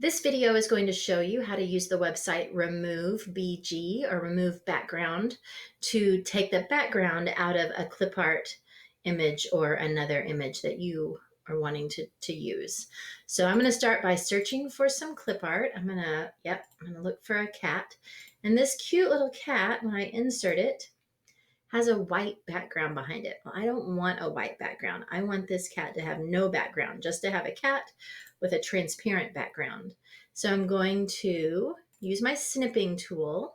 This video is going to show you how to use the website remove.bg or remove background to take the background out of a clipart image or another image that you are wanting to use. So I'm going to start by searching for some clipart. I'm going to look for a cat. And this cute little cat, when I insert it, has a white background behind it. Well, I don't want a white background. I want this cat to have no background, just to have a cat with a transparent background. So I'm going to use my snipping tool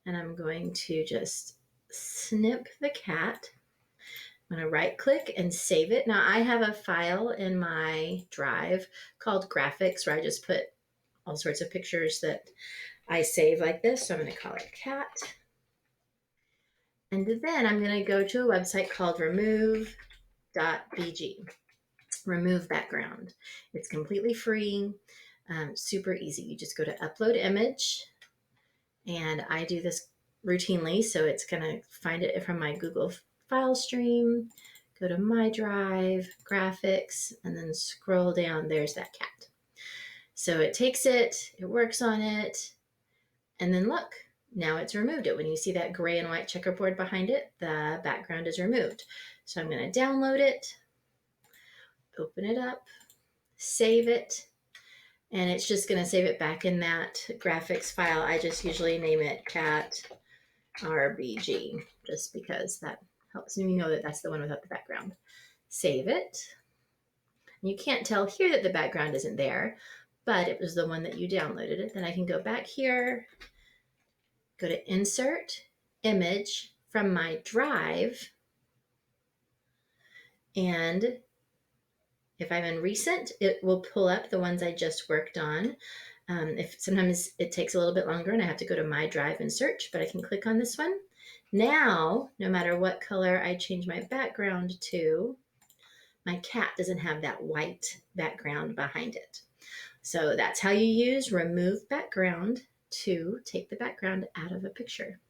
and I'm going to just snip the cat. I'm going to right click and save it. Now I have a file in my drive called graphics where I just put all sorts of pictures that I save like this. So I'm going to call it cat. And then I'm going to go to a website called remove.bg, remove background. It's completely free, super easy. You just go to upload image, and I do this routinely, so it's going to find it from my Google file stream, go to my drive, graphics, and then scroll down. There's that cat. So it takes it, it works on it, and then look. Now it's removed it. When you see that gray and white checkerboard behind it, the background is removed. So I'm going to download it, open it up, save it, and it's just going to save it back in that graphics file. I just usually name it cat rbg just because that helps me know that that's the one without the background. Save it. And you can't tell here that the background isn't there, but it was the one that you downloaded it. Then I can go back here, go to insert image from my drive, and if I'm in recent, it will pull up the ones I just worked on. If sometimes it takes a little bit longer and I have to go to my drive and search, but I can click on this one. Now, no matter what color I change my background to, my cat doesn't have that white background behind it. So that's how you use remove background to take the background out of a picture.